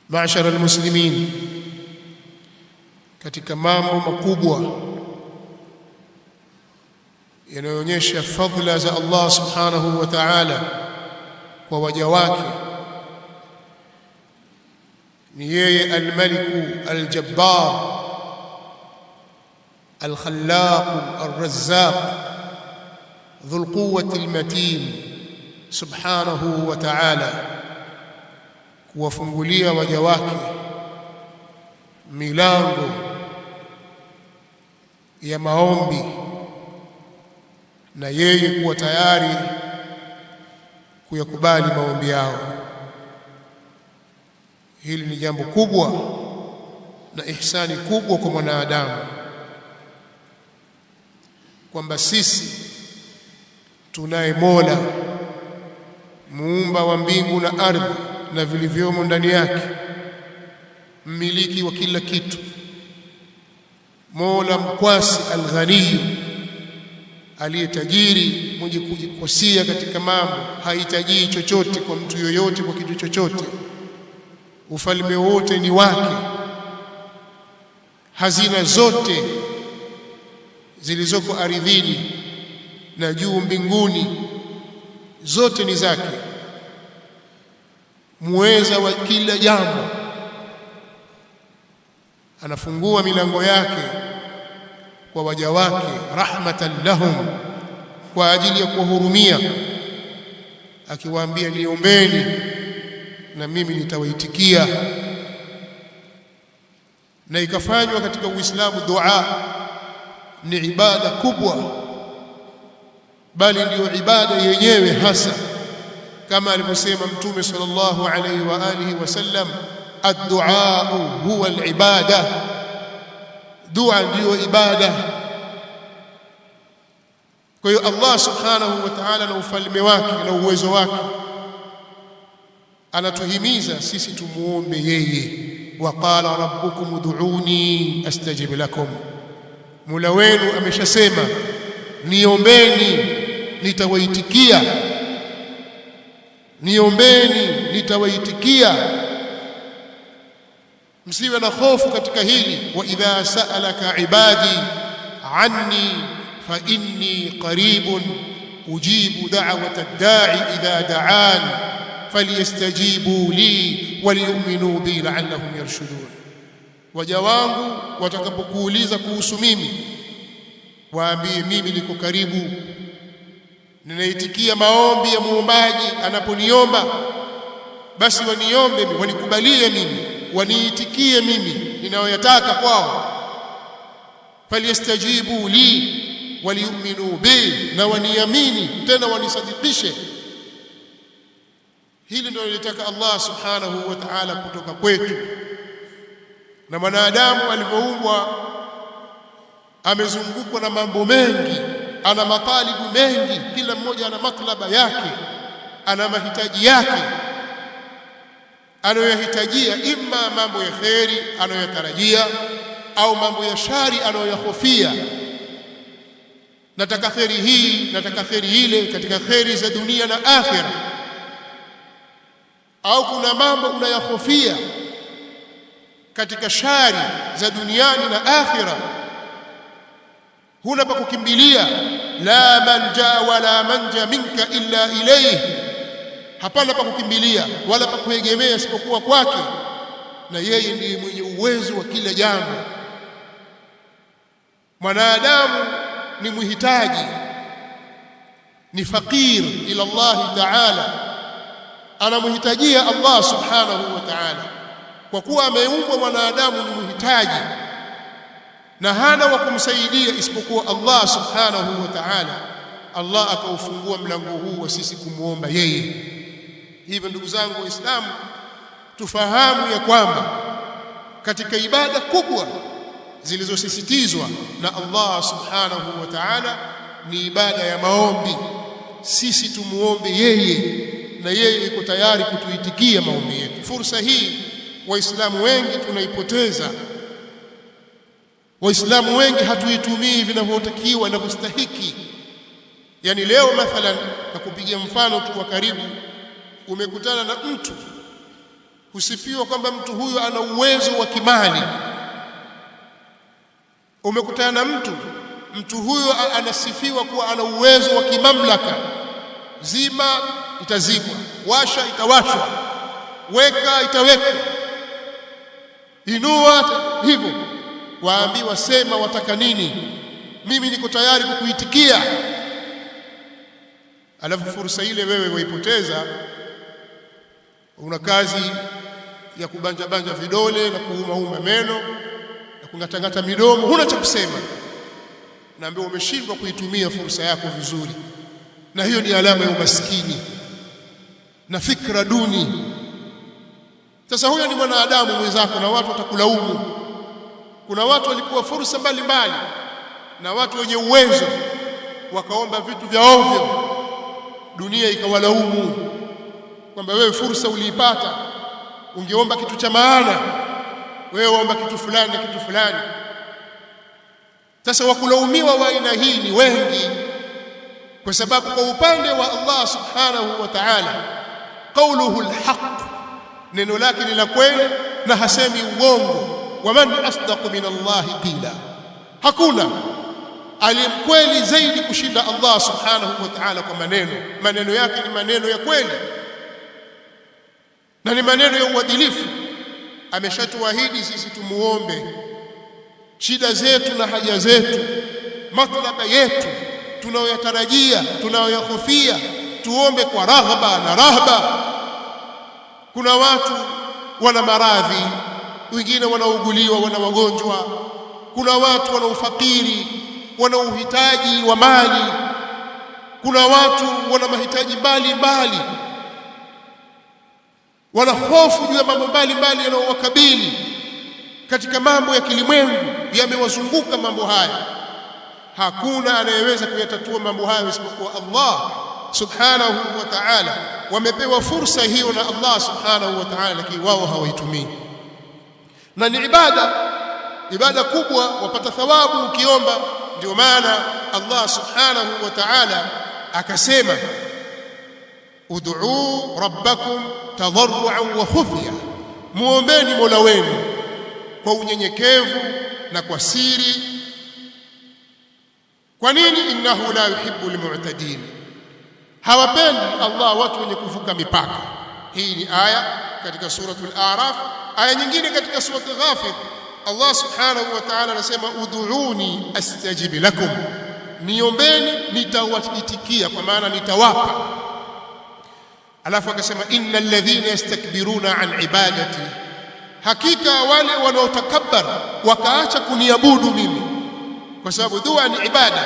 Maashara almuslimin, katika mambo makubwa yanayoonyesha fadhila za Allah subhanahu wa ta'ala kwa waja wake ni yeye al-Maliku al-Jabbar al-Khallaq al-Razzaq dhul quwwati al-matin subhanahu wa ta'ala, kuwafungulia waja wake milango ya maombi na yeye kuwa tayari kuyakubali maombi yao. Hili ni jambo kubwa na ihsani kubwa kwa mwanadamu, kwamba sisi tunaye Mola muumba wa mbingu na ardhi na vilivyomo ndani yake, mmiliki wa kila kitu, Mola mkwasi al-Ghani, aliyetajiri, mwenye kujikosia katika mambo, hahitaji chochote kwa mtu yoyote, kwa kitu chochote. Ufalme wote ni wake, hazina zote zilizoko ardhini na juu mbinguni zote ni zake, muweza wa kila jambo. Anafungua milango yake kwa waja wake rahmatan lahum, kwa ajili ya kuwahurumia, akiwaambia niombeni na mimi nitawaitikia. Na ikafanywa katika Uislamu dua ni ibada kubwa, bali ndiyo ibada yenyewe hasa, kama alivyosema Mtume sallallahu alayhi wa alihi wasallam, ad-du'a huwa al-ibada, dua ndiyo ibada. Kwa hiyo Allah subhanahu wa ta'ala na ufalme wake na uwezo wake anatuhimiza sisi tumuombe yeye. Wa qala rabbukum ud'uni astajib lakum, Mola wenu ameshasema niombeni nitawaitikia, niombeni nitawaitikia. Msiwe na hofu katika hili. Wa idha sa'alaka ibadi anni fa inni qaribun ujibu da'wata ad-da'i idha da'an falyastajibu li waliyu'minu bi la'allahum yarshudun. Waja wangu watakapokuuliza kuhusu mimi, waambie mimi niko karibu, ninaitikia maombi ya muombaji anaponiomba. Basi waniombe mimi, wanikubalie mimi, waniitikie mimi ninayoyataka kwao. Falyastajibu li waliyu'minu bi, na waniamini tena wanisadikishe. Hili ndio lilitaka Allah subhanahu wa ta'ala kutoka kwetu. Na mwanadamu alivyoumbwa amezungukwa na mambo mengi, ana matalibu mengi, kila mmoja ana matlaba yake, ana mahitaji yake anayohitajia, imma mambo ya kheri anayotarajia au mambo ya shari anayohofia. Nataka kheri hii, nataka kheri ile, katika kheri za dunia na akhira. Au kuna mambo unayahofia katika shari za duniani na akhira, huna pa kukimbilia. La manja wala manja minka illa ilayhi, hapana pa kukimbilia wala pa kuegemea isipokuwa kwake, na yeye ndiye mwenye uwezo wa kila jambo. Mwanadamu ni muhitaji, ni fakir ila Allah ta'ala, anamhitajia Allah subhanahu wa ta'ala. Kwa kuwa ameumbwa mwanadamu ni muhitaji na hana wa kumsaidia isipokuwa Allah subhanahu wa ta'ala, Allah akaufungua mlango huu wa sisi kumuomba yeye. Hivyo ndugu zangu Waislamu, tufahamu ya kwamba katika ibada kubwa zilizosisitizwa na Allah subhanahu wa ta'ala ni ibada ya maombi. Sisi tumuombe yeye na yeye yuko tayari kutuitikia maombi yetu. Fursa hii Waislamu wengi tunaipoteza. Waislamu wengi hatuitumii vinavyotakiwa na kustahiki. Yani leo mathalan, na kupigia mfano tu wa karibu, umekutana na mtu husifiwa kwamba mtu huyu ana uwezo wa kimali. Umekutana na mtu huyu anasifiwa kuwa ana uwezo wa kimamlaka, zima itazimwa, washa itawashwa, weka itawekwa, inua hivyo. Waambiwa sema wataka nini, mimi niko tayari kukuitikia. Alafu fursa ile wewe waipoteza, una kazi ya kubanja vidole na kuuma meno na kungatangata midomo, huna cha kusema, naambia umeshindwa kuitumia fursa yako vizuri. Na hiyo ni alama ya umaskini na fikra duni. Sasa huyo ni mwanadamu mwenzako na watu watakulaumu. Kuna watu walikuwa fursa mbalimbali na watu wenye uwezo wakaomba vitu vya ovyo, dunia ikawalaumu kwamba wewe fursa uliipata, ungeomba kitu cha maana, wewe waomba kitu fulani na kitu fulani. Sasa wakulaumiwa wa aina hii ni wengi, kwa sababu kwa upande wa Allah subhanahu wa ta'ala, qawluhu alhaq, neno lake ni la kweli na hasemi uongo. Waman asdaqu min Allahi qila, hakuna aliyemkweli zaidi kushinda Allah subhanahu wa ta'ala kwa maneno yake ni maneno ya kweli na ni maneno ya uadilifu. Ameshatuahidi sisi tumuombe shida zetu na haja zetu, matlaba yetu tunayoyatarajia, tunayoyahofia, tuombe kwa raghba na rahba. Kuna watu wana maradhi, wengine wanauguliwa, wana wagonjwa. Kuna watu wana ufakiri, wana uhitaji wa mali. Kuna watu wana mahitaji mbalimbali, wana hofu juu ya mambo mbalimbali yanayowakabili katika mambo ya kilimwengu, yamewazunguka mambo haya. Hakuna anayeweza kuyatatua mambo hayo isipokuwa Allah subhanahu wa ta'ala. Wamepewa fursa hiyo na Allah subhanahu wa ta'ala, lakini wao hawaitumii. Na ni ibada kubwa, wapata thawabu ukiomba. Ndio maana Allah subhanahu wa ta'ala akasema, ud'u rabbakum tadarruan wa khufya, muombeni Mola wenu kwa unyenyekevu na kwa siri. Kwa nini? Innahu la yuhibbu almu'tadin, hawapendi Allah watu wenye kuvuka mipaka. Hii ni aya katika suratul A'raf. Aya nyingine katika suratul Ghafir, Allah subhanahu wa ta'ala anasema, ud'uuni astajib lakum, niombeni nitawaitikia, kwa maana nitawapa. Alafu akasema, innal ladhina yastakbiruna an ibadati, hakika wale wanaotakabbar wakaacha kuniabudu mimi, kwa sababu dua ni ibada,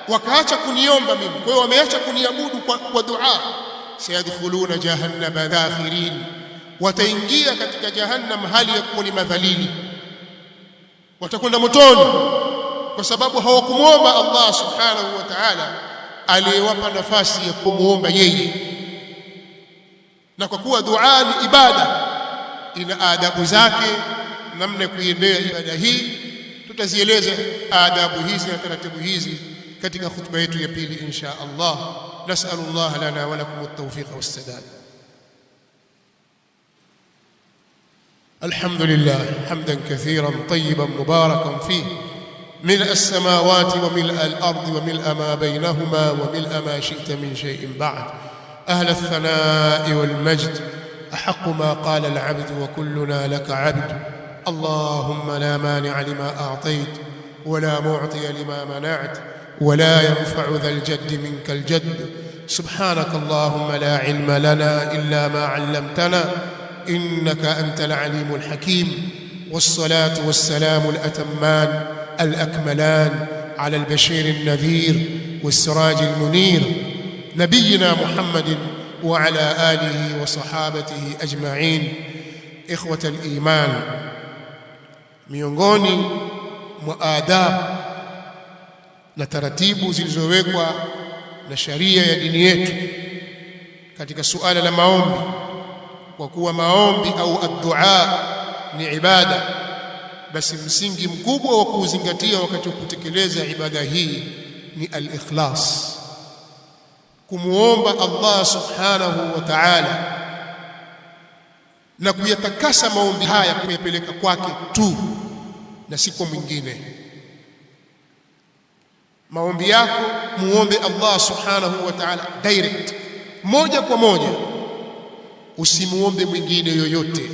wakaacha kuniomba mimi, kwa hiyo wameacha kuniabudu kwa dua. Sayadkhuluna jahannama dakhirin, wataingia katika jahannam hali ya kuwa ni madhalili, watakwenda motoni kwa sababu hawakumuomba Allah subhanahu wa ta'ala aliyewapa nafasi ya kumuomba yeye. Na kwa kuwa dua ni ibada, ina adabu zake, namna ya kuiendea ibada hii. Tutazieleza adabu hizi na taratibu hizi katika khutba yetu ya pili insha Allah. Nas'alullah lana wa lakum at-tawfiq was-sadad. الحمد لله حمدا كثيرا طيبا مباركا فيه، ملء السماوات وملء الأرض وملء ما بينهما وملء ما شئت من شيء بعد. أهل الثناء والمجد، أحق ما قال العبد وكلنا لك عبد. اللهم لا مانع لما أعطيت ولا معطي لما منعت ولا ينفع ذا الجد منك الجد. سبحانك اللهم لا علم لنا إلا ما علمتنا إنك أنت العليم الحكيم. والصلاة والسلام الأتمان الأكملان على البشير النذير والسراج المنير، نبينا محمد وعلى آله وصحابته أجمعين. إخوة الإيمان، miongoni mwa adabu na taratibu zilizowekwa na sharia ya dini yetu katika suala la maombi, kwa kuwa maombi au ad-du'a ni ibada, basi msingi mkubwa wa kuuzingatia wakati wa kutekeleza ibada hii ni al-ikhlas, kumuomba Allah subhanahu wa ta'ala na kuyatakasa maombi haya kuyapeleka kwake tu na si kwa mwingine. Maombi yako muombe Allah subhanahu wa ta'ala direct, moja kwa moja, usimuombe mwingine yoyote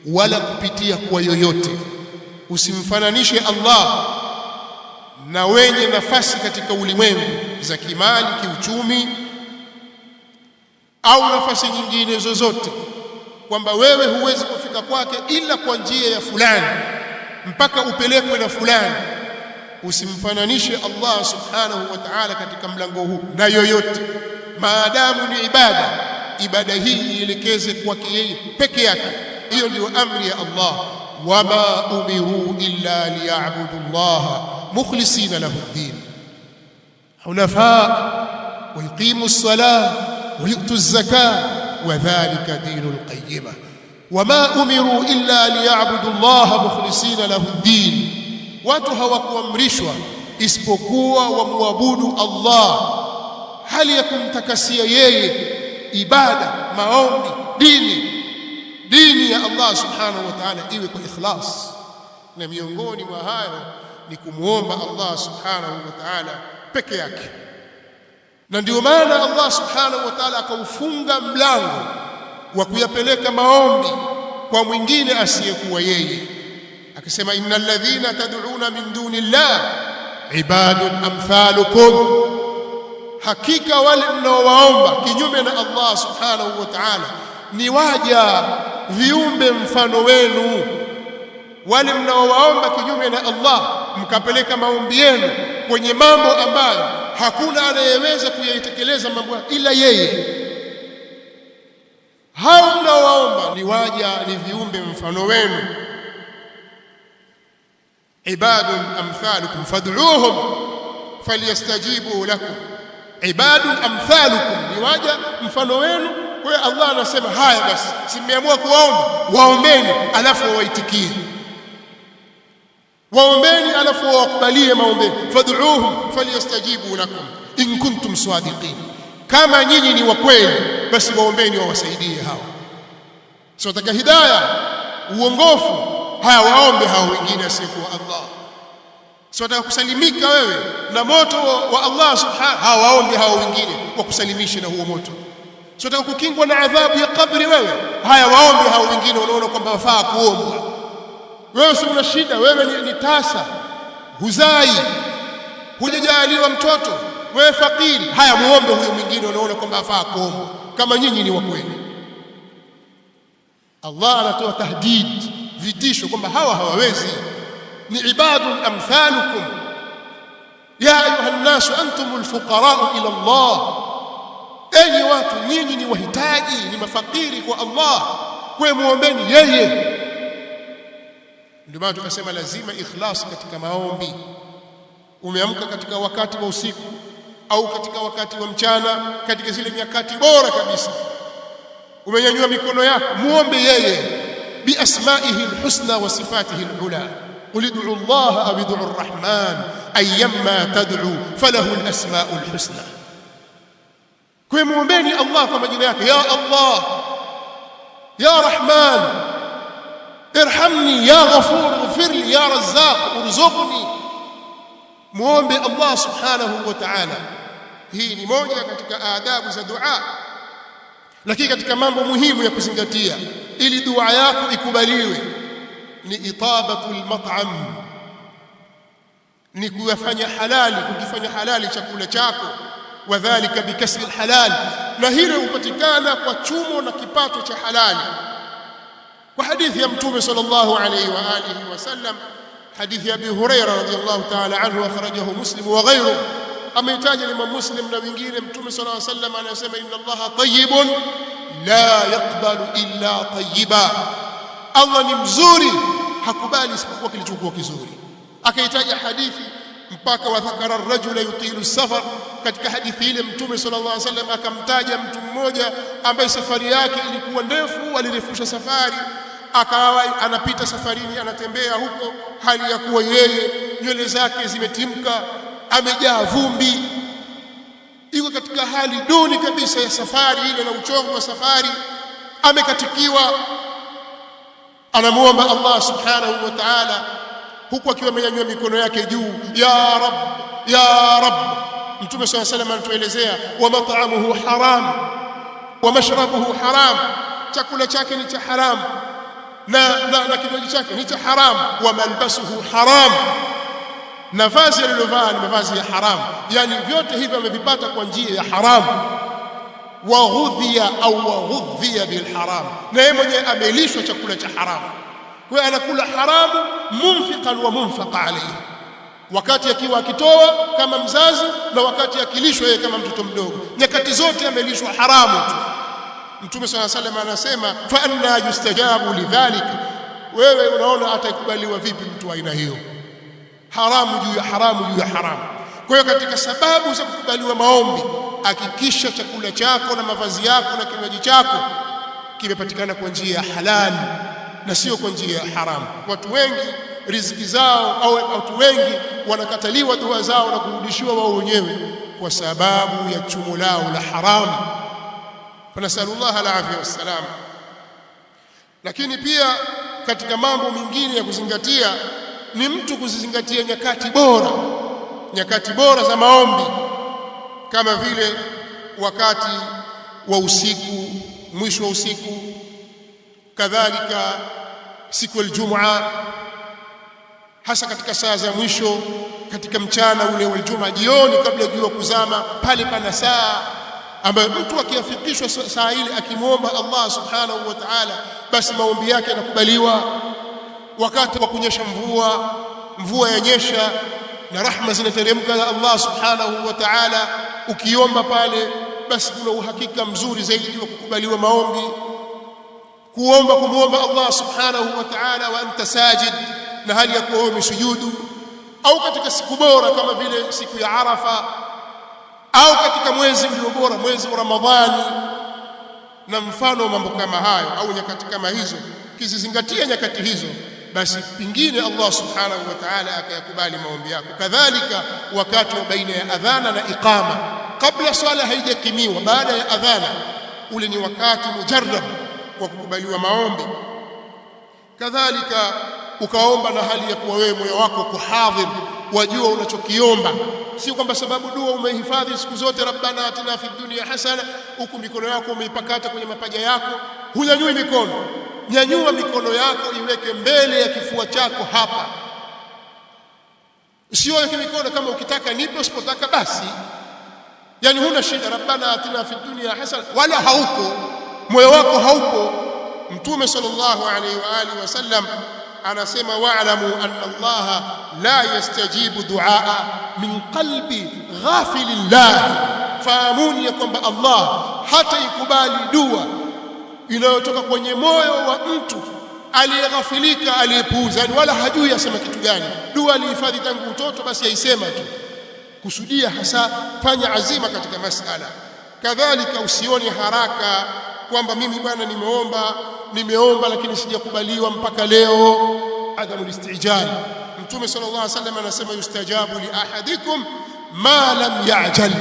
wala kupitia kwa yoyote. Usimfananishe Allah na wenye nafasi katika ulimwengu za kimali, kiuchumi au nafasi nyingine zozote, kwamba wewe huwezi kufika kwake ila kwa njia ya fulani mpaka upelekwe na fulani. Usimfananishe Allah subhanahu wa ta'ala katika mlango huu na yoyote, maadamu ni ibada hii ielekeze kwake yeye peke yake. Hiyo ndio amri ya Allah, wama umiru illa liya'budu Allah mukhlisina lahu ad-din hunafa wa yuqimu as-salah wa yu'tu az-zakah wa dhalika dinul qayyimah. Wama umiru illa liya'budu Allah mukhlisina lahu ad-din, watu hawakuamrishwa isipokuwa wamwabudu Allah hali ya kumtakasia yeye ibada, maombi, dini ya Allah subhanahu wa ta'ala iwe kwa ikhlas. Na miongoni mwa hayo ni kumuomba Allah subhanahu wa ta'ala peke yake. Na ndio maana Allah subhanahu wa ta'ala akaufunga mlango wa kuyapeleka maombi kwa mwingine asiyekuwa yeye, akisema innal ladhina tad'una min dunillah ibadun amthalukum, hakika wale mnaowaomba kinyume na Allah subhanahu wa ta'ala ni waja viumbe mfano wenu. Wale mnaowaomba kinyume na Allah mkapeleka maombi yenu kwenye mambo ambayo hakuna anayeweza kuyatekeleza mambo ila yeye, hao mnaowaomba ni waja, ni viumbe mfano wenu. Ibadun amthalukum fad'uuhum falyastajibu lakum. Ibadun amthalukum, ni waja mfano wenu. Kwa hiyo Allah anasema haya basi, simeamua kuwaomba, waombeni alafu waitikie, waombeni alafu wakubalie maombi. Fad'uuhum falyastajibu lakum in kuntum sadiqin, kama nyinyi ni wa kweli basi waombeni wawasaidie hao. Sio taka hidayah, uongofu, haya waombe hao wengine asiyekuwa Allah. Sio taka kusalimika wewe na moto wa Allah subhanahu, hao waombe hao wengine wakusalimishe na huo moto. Sio taka kukingwa na adhabu ya kabri wewe, haya waombe hao wengine wanaona kwamba wafaa kuombwa. Wewe si una shida, wewe ni tasa, huzai, hujajaliwa mtoto, wewe fakiri, haya muombe huyo mwingine unaona kwamba afaa kuombwa, kama nyinyi ni wa kweli. Allah anatoa tahdid, vitisho kwamba hawa hawawezi, ni ibadun amthalukum ya ayuha nnasu antumul fuqara'u ila Allah, enyi watu nyinyi ni wahitaji, ni mafakiri kwa Allah, kwa muombeni yeye. Ndio maana tukasema lazima ikhlas katika maombi. Umeamka katika wakati wa usiku au katika wakati wa mchana, katika zile nyakati bora kabisa, umenyanyua mikono yako, muombe yeye bi asma'ihi alhusna wa sifatihi alula. Qul ud'u Allah aw ud'u arrahman ayyamma tad'u falahu alasma'u alhusna. Kwa muombeni Allah kwa majina yake, ya Allah, ya Rahman irhamni, ya Ghafur ighfirli, ya Razzaq urzuqni. Muombe Allah subhanahu wa ta'ala. Hii ni moja katika adabu za dua, lakini katika mambo muhimu ya kuzingatia ili dua yako ikubaliwe ni itabatul mat'am, ni kufanya halali, kukifanya halali chakula chako, wadhālika bikasbi alhalal, na hilo hupatikana kwa chumo na kipato cha halali. Kwa hadithi ya Mtume sallallahu alayhi wa alihi wasallam, hadithi ya Abi Hurairah radhiyallahu ta'ala anhu, akhrajahu Muslim wa ghayruhu, ameitaja Imam Muslim na wengine. Mtume sallallahu alayhi wasallam anasema inna Allaha tayyibun la yaqbalu illa tayyiba, Allah ni mzuri, hakubali isipokuwa kilichokuwa kizuri. Akaitaja hadithi mpaka wa dhakara ar-rajula yutilu as-safar. Katika hadithi ile Mtume sallallahu alayhi wasallam akamtaja mtu mmoja ambaye safari yake ilikuwa ndefu, alirefusha safari, akawa anapita safarini, anatembea huko hali ya kuwa yeye nywele zake zimetimka, amejaa vumbi, iko katika hali duni kabisa ya safari ile na uchovu wa safari, amekatikiwa. anamuomba Allah subhanahu wa ta'ala huku akiwa amenyanyua mikono yake juu, ya rab ya rab. Mtume swalla sallam anatuelezea, wa mat'amuhu haram wa mashrabuhu haram, chakula chake ni cha haram na kinywaji chake ni cha haram, wa malbasuhu haram, na vazi alilovaa ni mavazi ya haram. Yani vyote hivyo amevipata kwa njia ya haram. Wa ghudhiya au wa ghudhiya bil haram, na yeye mwenyewe amelishwa chakula cha haramu. Kwa hiyo anakula haramu munfiqan wa munfaqa alayhi, wakati akiwa akitoa kama mzazi na wakati akilishwa yeye kama mtoto mdogo, nyakati zote amelishwa haramu tu. Mtume swalla sallam anasema, fa anna yustajabu lidhalika, wewe unaona atakubaliwa vipi mtu aina hiyo? Haramu juu ya haramu juu ya haramu. Kwa hiyo katika sababu za kukubaliwa maombi, hakikisha chakula chako na mavazi yako na kinywaji chako kimepatikana kwa njia ya halali na sio kwa njia ya haramu. Watu wengi riziki zao au watu wengi wanakataliwa dua zao na kurudishiwa wao wenyewe kwa sababu ya chumo lao la haramu. Fanasallallahu alaihi wasallam. Lakini pia katika mambo mengine ya kuzingatia ni mtu kuzizingatia nyakati bora za maombi, kama vile wakati wa usiku, mwisho wa usiku, kadhalika siku ya Ijumaa, hasa katika saa za mwisho katika mchana ule wa Ijumaa, jioni kabla jua kuzama, pale pana saa ambayo mtu akiafikishwa saa ile akimwomba Allah subhanahu wa ta'ala, basi maombi yake yanakubaliwa. Wakati wa kunyesha mvua yanyesha na rahma zinateremka za Allah subhanahu wa ta'ala, ukiomba pale basi kuna uhakika mzuri zaidi wa kukubaliwa maombi. Kumwomba Allah subhanahu wa ta'ala wa anta sajid, na hali ya kuwa umesujudu, au katika siku bora kama vile siku ya Arafa, au katika mwezi ulio bora, mwezi wa Ramadhani, na mfano mambo kama hayo, au nyakati kama hizo. Ukizizingatia nyakati hizo, basi pingine Allah subhanahu wa ta'ala akayakubali maombi yako. Kadhalika wakati wa baina ya adhana na iqama, kabla swala haijakimiwa, baada ya adhana, ule ni wakati mujarrab wa kukubaliwa maombi. Kadhalika ukaomba na hali ya kuwa wewe moyo wako kuhadhir, wajua unachokiomba, si kwamba sababu dua umehifadhi siku zote, rabbana atina fid dunya hasana, huku mikono yako umeipakata kwenye mapaja yako, hunyanyui mikono. Nyanyua mikono yako, iweke mbele ya kifua chako hapa, sio weke mikono kama ukitaka nipe, usipotaka basi. Yani huna shida, rabbana atina fid dunya hasana, wala hauko, moyo wako haupo. Mtume sallallahu alaihi wa alihi wasallam anasema, wa'lamu anna Allah la yastajibu du'a min qalbi ghafilillah, fahamuni ya kwamba Allah hata ikubali dua inayotoka kwenye moyo wa mtu aliyeghafilika, aliyepuuza, yani wala hajui asema kitu gani. Dua alihifadhi tangu utoto, basi aisema tu, kusudia hasa, fanya azima katika masala. Kadhalika usione haraka kwamba mimi bwana nimeomba lakini sijakubaliwa mpaka leo. Adamul istijal. Mtume sallallahu alaihi wasallam anasema, yustajabu li ahadikum ma lam ya'jal,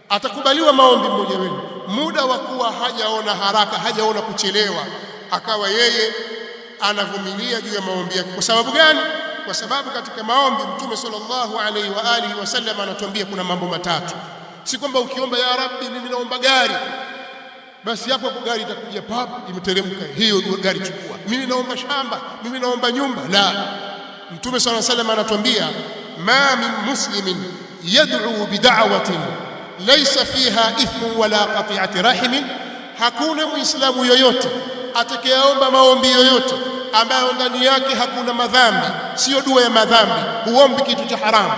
atakubaliwa maombi mmoja wenu muda wa kuwa hajaona haraka, hajaona kuchelewa, akawa yeye anavumilia juu ya maombi yake. Kwa sababu gani? Kwa sababu katika maombi Mtume sallallahu alaihi wa alihi wasallam anatuambia kuna mambo matatu. Si kwamba ukiomba ya Rabbi mimi naomba gari, basi hapo gari itakuja pap, imeteremka hiyo gari chukua. Mimi naomba shamba, mimi naomba nyumba. La, Mtume sallallahu alaihi wasallam anatuambia, ma min muslimin yad'u bid'awatin laysa fiha ithmu wala qati'ati rahim, hakuna muislamu yoyote atakayeomba maombi yoyote ambayo ndani yake hakuna madhambi, sio dua ya madhambi, huombi kitu cha haramu,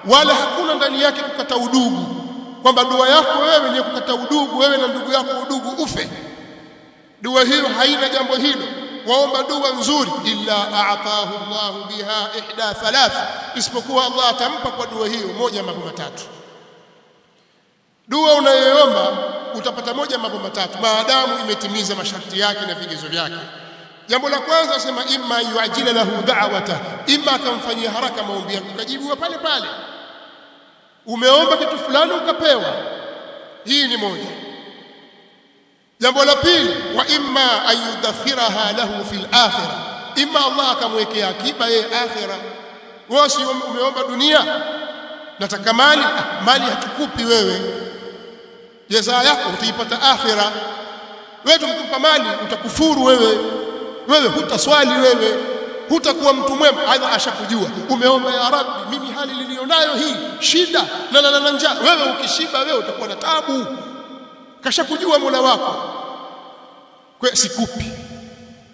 wala hakuna ndani yake kukata udugu, kwamba dua yako wewe ni kukata udugu, wewe na ndugu yako udugu ufe. Dua hiyo haina jambo hilo. Waomba dua nzuri, illa a'tahu Allahu biha ihda thalath, isipokuwa Allah atampa kwa dua hiyo moja mambo matatu. Dua unayoomba utapata moja mambo matatu maadamu imetimiza masharti yake na vigezo vyake. Jambo la kwanza asema, imma yuajila lahu da'wata, imma akamfanyia haraka maombi yako ukajibiwa pale pale. Umeomba kitu fulani ukapewa, hii ni moja. Jambo la pili, wa imma an yudakhiraha lahu fil akhirah, imma Allah akamwekea akiba yeye akhirah. Wewe si umeomba dunia, nataka mali, mali hatukupi wewe, jaza yako utaipata akhirah. Wewe tukikupa mali utakufuru wewe hutaswali, wewe hutakuwa mtu mwema. Aidha ashakujua umeomba, ya Rabbi, mimi hali nilionayo hii shida na njaa. Wewe ukishiba wewe utakuwa na taabu, kashakujua Mola wako. Kwa sikupi,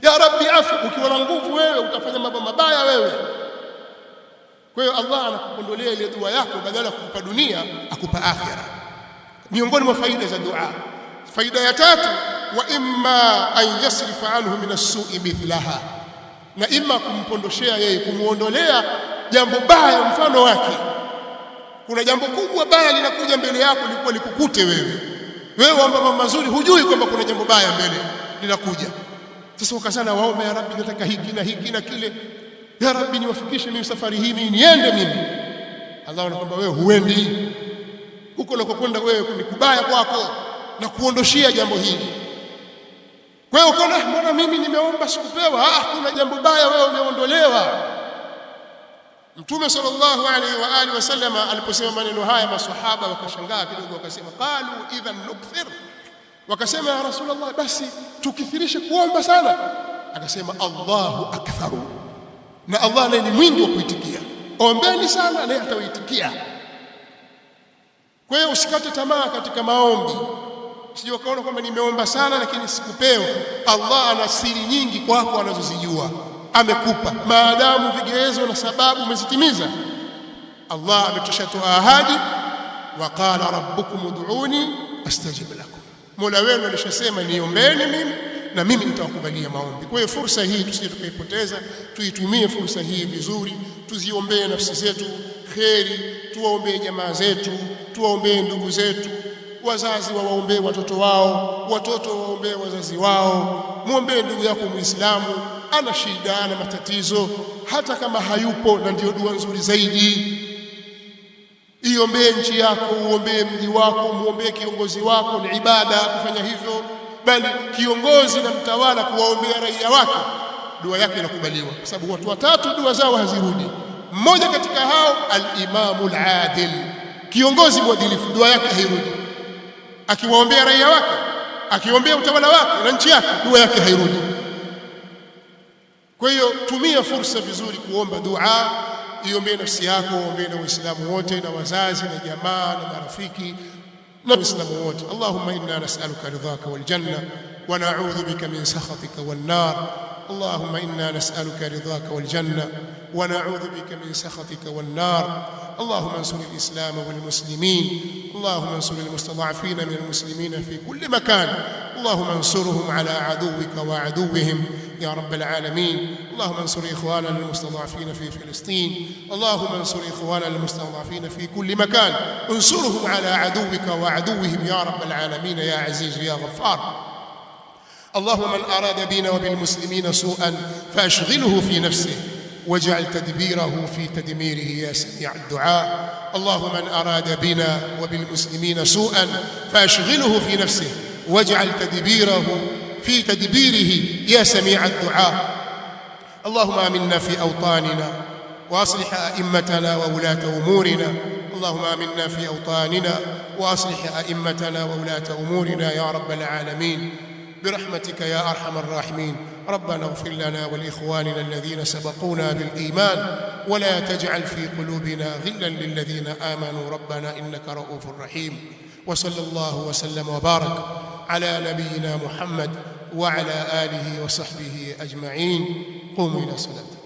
ya Rabbi afi, ukiwa na nguvu wewe utafanya mambo mabaya wewe. Kwa hiyo Allah anakupondolea ile dua yako, badala ya kukupa dunia akupa akhira. Miongoni mwa faida za dua. Faida ya tatu, wa imma an yasrifa anhu min as-su'i mithlaha, na imma kumpondoshea yeye, kumuondolea jambo baya mfano wake. Kuna jambo kubwa baya linakuja mbele yako, likuwa likukute wewe omba mambo mazuri, hujui kwamba kuna jambo baya mbele linakuja. Sasa ukasana waomba, ya Rabbi nataka hiki na hiki na kile, ya Rabbi niwafikishe mimi safari hii, mimi niende mimi. Allah anakuambia wewe huendi huko unakokwenda, wewe ni kubaya kwako, na kuondoshia jambo hili. Kwa hiyo ukaona mbona mimi nimeomba sikupewa? Kuna jambo baya wewe umeondolewa. Mtume sallallahu alaihi wa alihi wasallam aliposema maneno haya, maswahaba wakashangaa kidogo, wakasema qalu idhan nukthir, wakasema ya Rasulullah, basi tukithirishe kuomba sana. Akasema Allahu aktharu, na Allah ni mwingi wa kuitikia. Ombeni sana naye atawaitikia. Kwa hiyo usikate tamaa katika maombi. Sio kaona kwamba nimeomba sana lakini sikupewa. Allah ana siri nyingi kwako anazozijua, amekupa maadamu vigezo na sababu umezitimiza. Allah ametoshatoa ahadi, wa qala rabbukum ud'uni astajib lakum, Mola wenu alishasema niombeni mimi na mimi nitawakubalia maombi. Kwa hiyo fursa hii tusije tukaipoteza, tuitumie fursa hii vizuri, tuziombee nafsi zetu kheri, tuwaombee jamaa zetu, tuwaombee ndugu zetu, wazazi waombee watoto wao, watoto waombee wazazi wao. Muombee ndugu yako Muislamu ana shida, ana matatizo, hata kama hayupo, na ndio dua nzuri zaidi. Iombee nchi yako, uombee mji wako, muombee kiongozi wako. Ni ibada kufanya hivyo, bali kiongozi na mtawala kuwaombea raia wake, dua yake inakubaliwa, kwa sababu watu watatu dua zao hazirudi. Mmoja katika hao al-imamu al-adil, kiongozi mwadilifu, dua yake hairudi. Akiwaombea raia wake, akiombea utawala wake na nchi yake, dua yake hairudi. Kwa hiyo tumia fursa vizuri kuomba dua. Iombee nafsi yako, ombee na Waislamu wote, na wazazi na jamaa na marafiki na Waislamu wote. Allahumma inna nas'aluka ridhaka wal janna wa na'udhu bika min sakhatika wan nar. اللهم إنا نسألك رضاك والجنة ونعوذ بك من سخطك والنار. اللهم انصر الإسلام والمسلمين، اللهم انصر المستضعفين من المسلمين في كل مكان، اللهم انصرهم على عدوك وعدوهم يا رب العالمين. اللهم انصر إخواننا المستضعفين في فلسطين، اللهم انصر إخواننا المستضعفين في كل مكان، انصرهم على عدوك وعدوهم يا رب العالمين يا عزيز يا غفار. اللهم من أراد بنا وبالمسلمين سوءا فأشغله في نفسه واجعل تدبيره في تدميره يا سميع الدعاء. اللهم من أراد بنا وبالمسلمين سوءا فأشغله في نفسه واجعل تدبيره في تدبيره يا سميع الدعاء. اللهم آمنا في أوطاننا وأصلح أئمتنا وولاة أمورنا. اللهم آمنا في أوطاننا وأصلح أئمتنا وولاة أمورنا يا رب العالمين برحمتك يا أرحم الراحمين. ربنا اغفر لنا ولإخواننا الذين سبقونا بالإيمان ولا تجعل في قلوبنا غلا للذين آمنوا ربنا إنك رؤوف رحيم. وصلى الله وسلم وبارك على نبينا محمد وعلى آله وصحبه أجمعين. قوموا إلى صلاتكم.